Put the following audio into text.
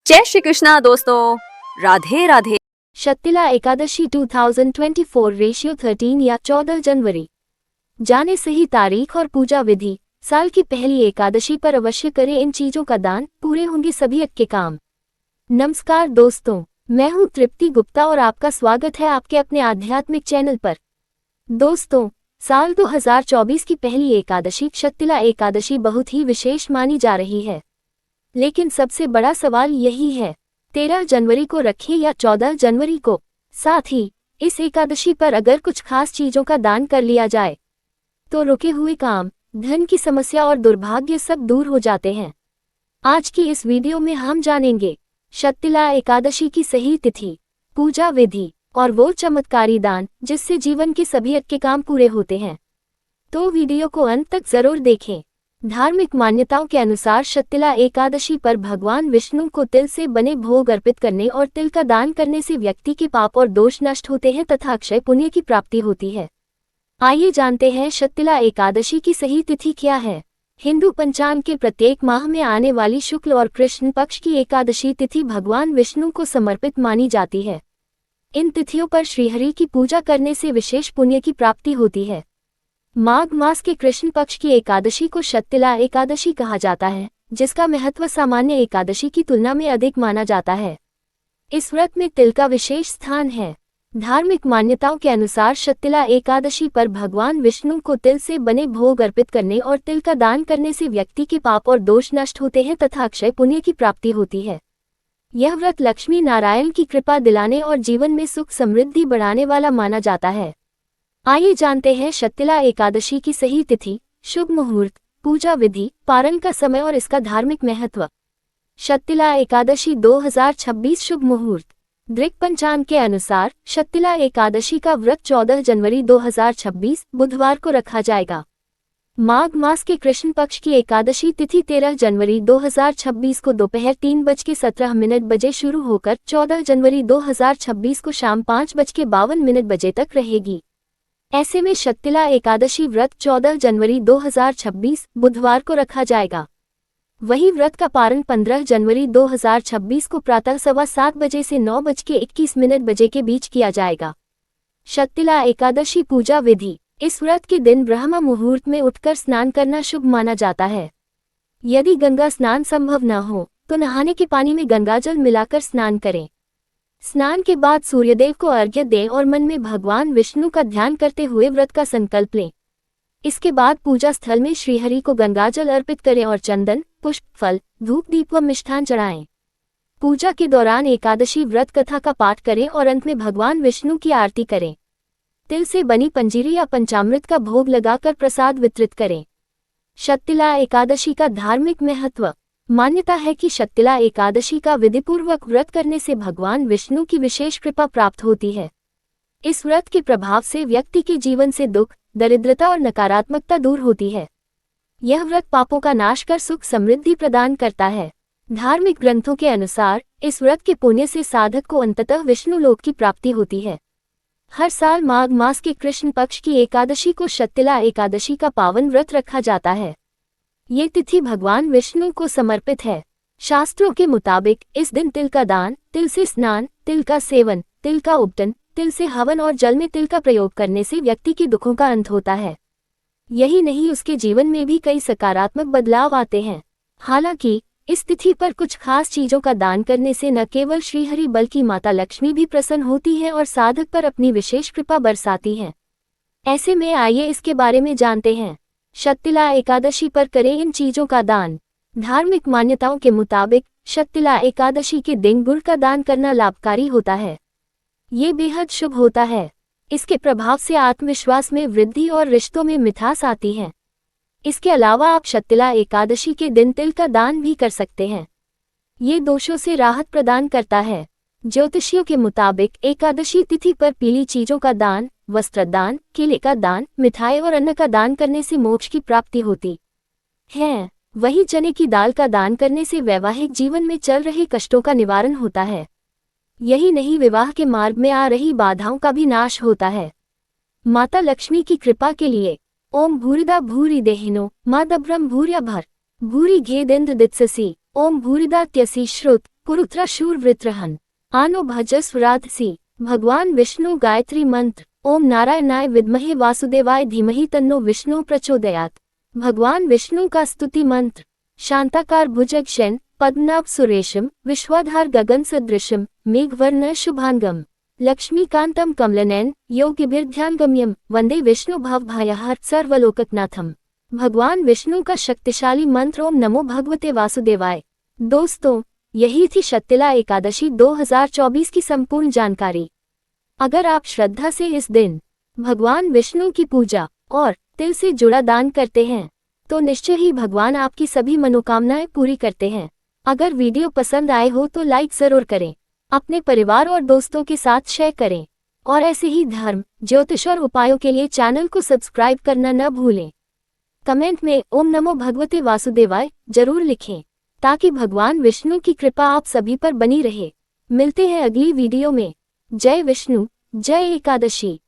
जय श्री कृष्णा दोस्तों, राधे राधे। शक्तिला एकादशी 2024 रेशियो 13 या 14 जनवरी। जाने सही तारीख और पूजा विधि। साल की पहली एकादशी पर अवश्य करें इन चीजों का दान, पूरे होंगे सभी के काम। नमस्कार दोस्तों, मैं हूं तृप्ति गुप्ता और आपका स्वागत है आपके अपने आध्यात्मिक चैनल पर। दोस्तों, साल 2024 की पहली एकादशी शक्तिला एकादशी बहुत ही विशेष मानी जा रही है। लेकिन सबसे बड़ा सवाल यही है, 13 जनवरी को रखें या 14 जनवरी को। साथ ही इस एकादशी पर अगर कुछ खास चीजों का दान कर लिया जाए तो रुके हुए काम, धन की समस्या और दुर्भाग्य सब दूर हो जाते हैं। आज की इस वीडियो में हम जानेंगे शक्तिला एकादशी की सही तिथि, पूजा विधि और वो चमत्कारी दान जिससे जीवन के सभी अटके काम पूरे होते हैं। तो वीडियो को अंत तक जरूर देखें। धार्मिक मान्यताओं के अनुसार शक्तिला एकादशी पर भगवान विष्णु को तिल से बने भोग अर्पित करने और तिल का दान करने से व्यक्ति के पाप और दोष नष्ट होते हैं तथा अक्षय पुण्य की प्राप्ति होती है। आइए जानते हैं शक्तिला एकादशी की सही तिथि क्या है। हिंदू पंचांग के प्रत्येक माह में आने वाली शुक्ल और कृष्ण पक्ष की एकादशी तिथि भगवान विष्णु को समर्पित मानी जाती है। इन तिथियों पर श्रीहरि की पूजा करने से विशेष पुण्य की प्राप्ति होती है। माघ मास के कृष्ण पक्ष की एकादशी को शक्तिला एकादशी कहा जाता है, जिसका महत्व सामान्य एकादशी की तुलना में अधिक माना जाता है। इस व्रत में तिल का विशेष स्थान है। धार्मिक मान्यताओं के अनुसार शक्तिला एकादशी पर भगवान विष्णु को तिल से बने भोग अर्पित करने और तिल का दान करने से व्यक्ति के पाप और दोष नष्ट होते हैं तथा अक्षय पुण्य की प्राप्ति होती है। यह व्रत लक्ष्मी नारायण की कृपा दिलाने और जीवन में सुख समृद्धि बढ़ाने वाला माना जाता है। आइए जानते हैं शक्तिला एकादशी की सही तिथि, शुभ मुहूर्त, पूजा विधि, पारण का समय और इसका धार्मिक महत्व। शक्तिला एकादशी 2026 शुभ मुहूर्त। दृक पंचांग के अनुसार शक्तिला एकादशी का व्रत 14 जनवरी 2026 बुधवार को रखा जाएगा। माघ मास के कृष्ण पक्ष की एकादशी तिथि 13 जनवरी 2026 को दोपहर 3:17 बजे शुरू होकर 14 जनवरी 2026 को शाम 5:52 बजे तक रहेगी। ऐसे में शक्तिला एकादशी व्रत 14 जनवरी 2026 बुधवार को रखा जाएगा। वही व्रत का पारण 15 जनवरी 2026 को प्रातः 7:15 बजे से 9:21 बजे के बीच किया जाएगा। शक्तिला एकादशी पूजा विधि। इस व्रत के दिन ब्रह्म मुहूर्त में उठकर स्नान करना शुभ माना जाता है। यदि गंगा स्नान संभव न हो तो नहाने के पानी में गंगाजल मिलाकर स्नान करें। स्नान के बाद सूर्यदेव को अर्घ्य दें और मन में भगवान विष्णु का ध्यान करते हुए व्रत का संकल्प लें। इसके बाद पूजा स्थल में श्रीहरि को गंगाजल अर्पित करें और चंदन, पुष्प, फल, धूप, दीप व मिष्ठान चढ़ाएं। पूजा के दौरान एकादशी व्रत कथा का पाठ करें और अंत में भगवान विष्णु की आरती करें। तिल से बनी पंजीरी या पंचामृत का भोग लगाकर प्रसाद वितरित करें। शक्तिला एकादशी का धार्मिक महत्व। मान्यता है कि शक्तिला एकादशी का विधिपूर्वक व्रत करने से भगवान विष्णु की विशेष कृपा प्राप्त होती है। इस व्रत के प्रभाव से व्यक्ति के जीवन से दुख, दरिद्रता और नकारात्मकता दूर होती है। यह व्रत पापों का नाश कर सुख समृद्धि प्रदान करता है। धार्मिक ग्रंथों के अनुसार इस व्रत के पुण्य से साधक को अंततः विष्णु लोक की प्राप्ति होती है। हर साल माघ मास के कृष्ण पक्ष की एकादशी को शक्तिला एकादशी का पावन व्रत रखा जाता है। ये तिथि भगवान विष्णु को समर्पित है। शास्त्रों के मुताबिक इस दिन तिल का दान, तिल से स्नान, तिल का सेवन, तिल का उपटन, तिल से हवन और जल में तिल का प्रयोग करने से व्यक्ति के दुखों का अंत होता है। यही नहीं, उसके जीवन में भी कई सकारात्मक बदलाव आते हैं। हालांकि इस तिथि पर कुछ खास चीजों का दान करने से न केवल श्रीहरि बल्कि माता लक्ष्मी भी प्रसन्न होती है और साधक पर अपनी विशेष कृपा बरसाती है। ऐसे में आइए इसके बारे में जानते हैं। शक्तिला एकादशी पर करें इन चीजों का दान। धार्मिक मान्यताओं के मुताबिक शक्तिला एकादशी के दिन गुड़ का दान करना लाभकारी होता है। ये बेहद शुभ होता है। इसके प्रभाव से आत्मविश्वास में वृद्धि और रिश्तों में मिठास आती है। इसके अलावा आप शक्तिला एकादशी के दिन तिल का दान भी कर सकते हैं। ये दोषों से राहत प्रदान करता है। ज्योतिषियों के मुताबिक एकादशी तिथि पर पीली चीजों का दान, वस्त्र दान, केले का दान, मिठाई और अन्न का दान करने से मोक्ष की प्राप्ति होती है। वही चने की दाल का दान करने से वैवाहिक जीवन में चल रहे कष्टों का निवारण होता है। यही नहीं, विवाह के मार्ग में आ रही बाधाओं का भी नाश होता है। माता लक्ष्मी की कृपा के लिए ओम भूरिदा भूरि देहिनो मादब्रह्म भूर्या भर भूरि घेदेन्द्र दित्ससी ओम भूरिदा त्यसी श्रुत कुरुत्राशूर वृत्रहन आनो भजस्व राधसी। भगवान विष्णु गायत्री मंत्र। ओम नारायणाय विद्महे वासुदेवाय धीमहि तन्नो विष्णु प्रचोदयात्। भगवान विष्णु का स्तुति मंत्र। शांताकार भुजगशयन पद्मनाभ सुरेशम विश्वाधार गगन सदृशम मेघवर्ण शुभांगम लक्ष्मीकांतम कमलनयन योगिभिर्ध्यानगम्यम वंदे विष्णु भवभयहर सर्वलोकनाथम। भगवान विष्णु का शक्तिशाली मंत्र। ओम नमो भगवते वासुदेवाय। दोस्तों, यही थी शक्तिला एकादशी 2024 की संपूर्ण जानकारी। अगर आप श्रद्धा से इस दिन भगवान विष्णु की पूजा और तिल से जुड़ा दान करते हैं तो निश्चय ही भगवान आपकी सभी मनोकामनाएं पूरी करते हैं। अगर वीडियो पसंद आए हो तो लाइक जरूर करें, अपने परिवार और दोस्तों के साथ शेयर करें और ऐसे ही धर्म, ज्योतिष और उपायों के लिए चैनल को सब्सक्राइब करना न भूलें। कमेंट में ओम नमो भगवते वासुदेवाय जरूर लिखें ताकि भगवान विष्णु की कृपा आप सभी पर बनी रहे। मिलते हैं अगली वीडियो में। जय विष्णु, जय एकादशी।